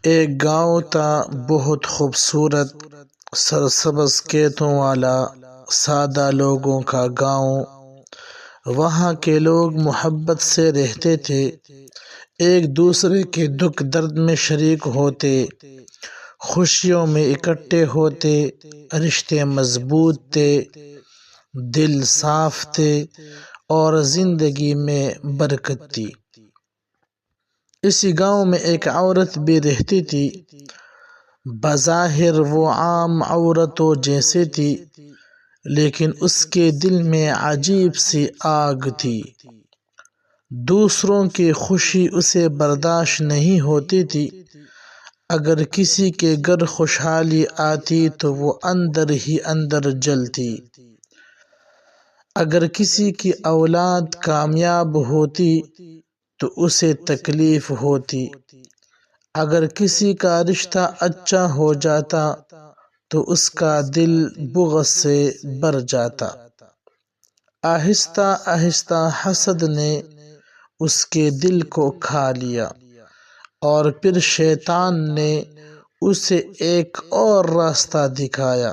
ایک گاؤں تھا، بہت خوبصورت، سرسبز کھیتوں والا، سادہ لوگوں کا گاؤں۔ وہاں کے لوگ محبت سے رہتے تھے، ایک دوسرے کے دکھ درد میں شریک ہوتے، خوشیوں میں اکٹھے ہوتے، رشتے مضبوط تھے، دل صاف تھے اور زندگی میں برکت تھی۔ اسی گاؤں میں ایک عورت بھی رہتی تھی۔ بظاہر وہ عام عورتوں جیسی تھی، لیکن اس کے دل میں عجیب سی آگ تھی۔ دوسروں کی خوشی اسے برداشت نہیں ہوتی تھی۔ اگر کسی کے گھر خوشحالی آتی تو وہ اندر ہی اندر جلتی۔ اگر کسی کی اولاد کامیاب ہوتی تو اسے تکلیف ہوتی۔ اگر کسی کا رشتہ اچھا ہو جاتا تو اس کا دل بغض سے بھر جاتا۔ آہستہ آہستہ حسد نے اس کے دل کو کھا لیا، اور پھر شیطان نے اسے ایک اور راستہ دکھایا۔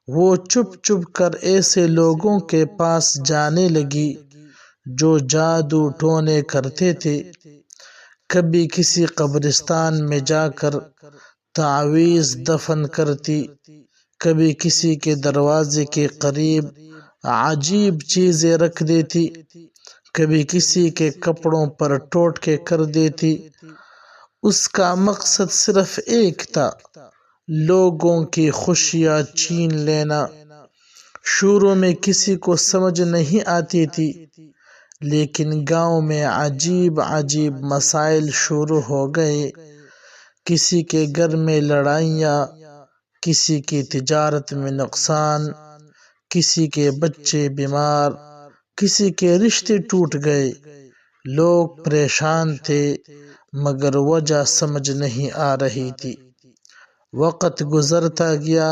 وہ چھپ چھپ کر ایسے لوگوں کے پاس جانے لگی جو جادو ٹونے کرتے تھے۔ کبھی کسی قبرستان میں جا کر تعویذ دفن کرتی، کبھی کسی کے دروازے کے قریب عجیب چیزیں رکھ دیتی، کبھی کسی کے کپڑوں پر ٹوٹکے کر دیتی۔ اس کا مقصد صرف ایک تھا، لوگوں کی خوشیاں چھین لینا۔ شروع میں کسی کو سمجھ نہیں آتی تھی، لیکن گاؤں میں عجیب عجیب مسائل شروع ہو گئے۔ کسی کے گھر میں لڑائیاں، کسی کی تجارت میں نقصان، کسی کے بچے بیمار، کسی کے رشتے ٹوٹ گئے۔ لوگ پریشان تھے، مگر وجہ سمجھ نہیں آ رہی تھی۔ وقت گزرتا گیا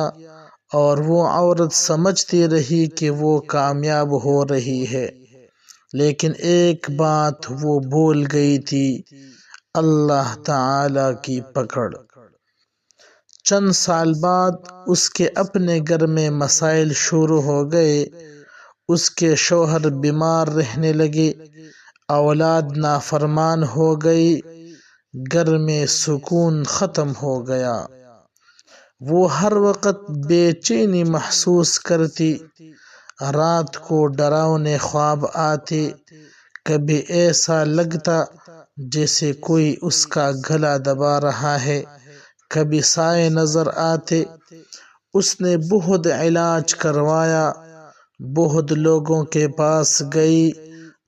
اور وہ عورت سمجھتی رہی کہ وہ کامیاب ہو رہی ہے، لیکن ایک بات وہ بھول گئی تھی، اللہ تعالی کی پکڑ۔ چند سال بعد اس کے اپنے گھر میں مسائل شروع ہو گئے۔ اس کے شوہر بیمار رہنے لگے، اولاد نافرمان ہو گئی، گھر میں سکون ختم ہو گیا۔ وہ ہر وقت بے چینی محسوس کرتی، رات کو ڈراونے خواب آتے، کبھی ایسا لگتا جیسے کوئی اس کا گلا دبا رہا ہے، کبھی سائے نظر آتے۔ اس نے بہت علاج کروایا، بہت لوگوں کے پاس گئی،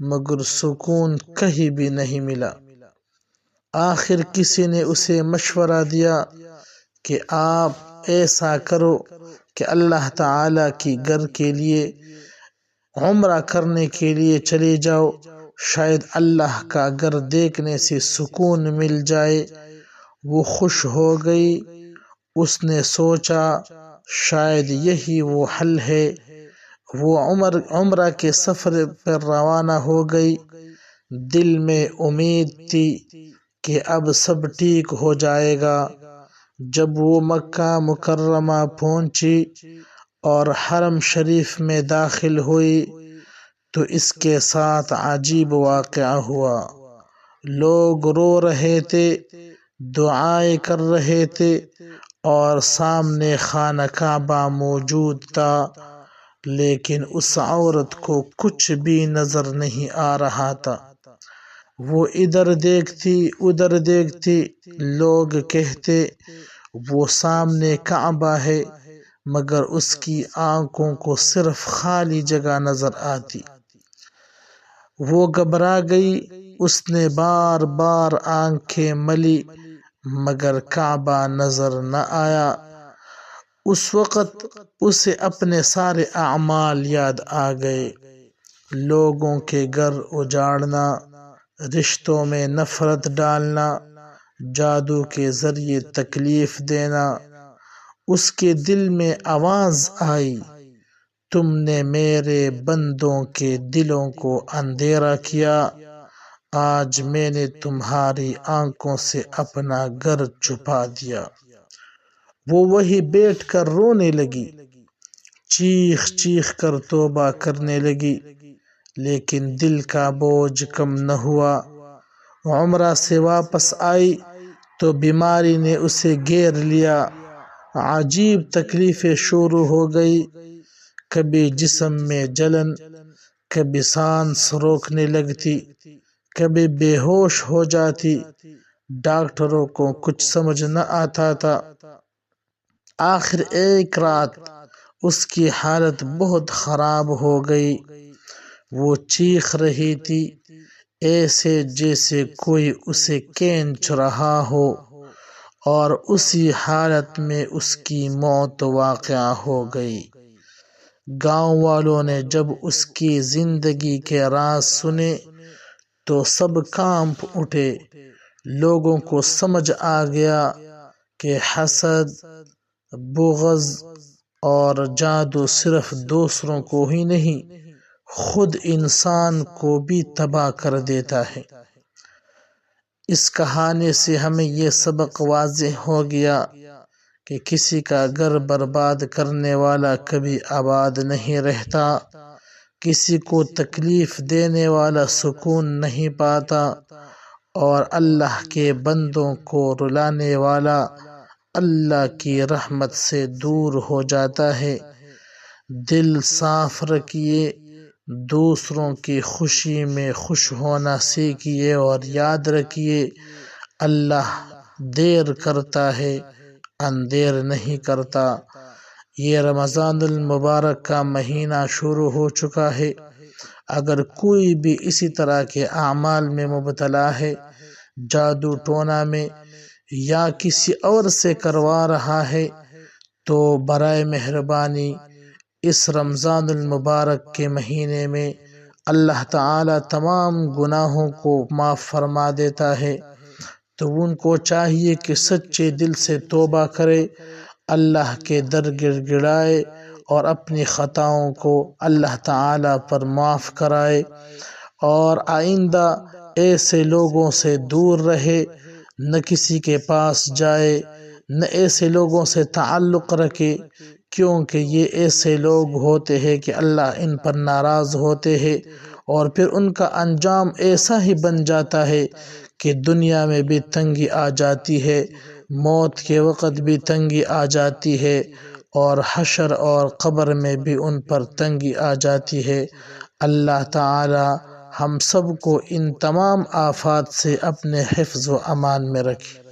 مگر سکون کہیں بھی نہیں ملا۔ آخر کسی نے اسے مشورہ دیا کہ آپ ایسا کرو کہ اللہ تعالی کی گھر کے لیے عمرہ کرنے کے لیے چلے جاؤ، شاید اللہ کا گھر دیکھنے سے سکون مل جائے۔ وہ خوش ہو گئی۔ اس نے سوچا شاید یہی وہ حل ہے۔ وہ عمرہ کے سفر پر روانہ ہو گئی، دل میں امید تھی کہ اب سب ٹھیک ہو جائے گا۔ جب وہ مکہ مکرمہ پہنچی اور حرم شریف میں داخل ہوئی تو اس کے ساتھ عجیب واقعہ ہوا۔ لوگ رو رہے تھے، دعائیں کر رہے تھے، اور سامنے خانہ کعبہ موجود تھا، لیکن اس عورت کو کچھ بھی نظر نہیں آ رہا تھا۔ وہ ادھر دیکھتی ادھر دیکھتی، لوگ کہتے وہ سامنے کعبہ ہے، مگر اس کی آنکھوں کو صرف خالی جگہ نظر آتی۔ وہ گھبرا گئی، اس نے بار بار آنکھیں ملی، مگر کعبہ نظر نہ آیا۔ اس وقت اسے اپنے سارے اعمال یاد آ گئے، لوگوں کے گھر اجاڑنا، رشتوں میں نفرت ڈالنا، جادو کے ذریعے تکلیف دینا۔ اس کے دل میں آواز آئی، تم نے میرے بندوں کے دلوں کو اندھیرا کیا، آج میں نے تمہاری آنکھوں سے اپنا گھر چھپا دیا۔ وہ وہیں بیٹھ کر رونے لگی، چیخ چیخ کر توبہ کرنے لگی، لیکن دل کا بوجھ کم نہ ہوا۔ عمرہ سے واپس آئی تو بیماری نے اسے گھیر لیا۔ عجیب تکلیفیں شروع ہو گئی، کبھی جسم میں جلن، کبھی سانس روکنے لگتی، کبھی بے ہوش ہو جاتی۔ ڈاکٹروں کو کچھ سمجھ نہ آتا تھا۔ آخر ایک رات اس کی حالت بہت خراب ہو گئی۔ وہ چیخ رہی تھی، ایسے جیسے کوئی اسے کھینچ رہا ہو، اور اسی حالت میں اس کی موت واقع ہو گئی۔ گاؤں والوں نے جب اس کی زندگی کے راز سنے تو سب کانپ اٹھے۔ لوگوں کو سمجھ آ گیا کہ حسد، بغض اور جادو صرف دوسروں کو ہی نہیں، خود انسان کو بھی تباہ کر دیتا ہے۔ اس کہانی سے ہمیں یہ سبق واضح ہو گیا کہ کسی کا گھر برباد کرنے والا کبھی آباد نہیں رہتا، کسی کو تکلیف دینے والا سکون نہیں پاتا، اور اللہ کے بندوں کو رلانے والا اللہ کی رحمت سے دور ہو جاتا ہے۔ دل صاف رکھیے، دوسروں کی خوشی میں خوش ہونا سیکھیے، اور یاد رکھیے اللہ دیر کرتا ہے، اندیر نہیں کرتا۔ یہ رمضان المبارک کا مہینہ شروع ہو چکا ہے۔ اگر کوئی بھی اسی طرح کے اعمال میں مبتلا ہے، جادو ٹونا میں، یا کسی اور سے کروا رہا ہے، تو برائے مہربانی اس رمضان المبارک کے مہینے میں اللہ تعالی تمام گناہوں کو معاف فرما دیتا ہے۔ تو ان کو چاہیے کہ سچے دل سے توبہ کرے، اللہ کے در گڑ گڑائے، اور اپنی خطاؤں کو اللہ تعالی پر معاف کرائے، اور آئندہ ایسے لوگوں سے دور رہے، نہ کسی کے پاس جائے، نہ ایسے لوگوں سے تعلق رکھے، کیونکہ یہ ایسے لوگ ہوتے ہیں کہ اللہ ان پر ناراض ہوتے ہیں، اور پھر ان کا انجام ایسا ہی بن جاتا ہے کہ دنیا میں بھی تنگی آ جاتی ہے، موت کے وقت بھی تنگی آ جاتی ہے، اور حشر اور قبر میں بھی ان پر تنگی آ جاتی ہے۔ اللہ تعالی ہم سب کو ان تمام آفات سے اپنے حفظ و امان میں رکھے۔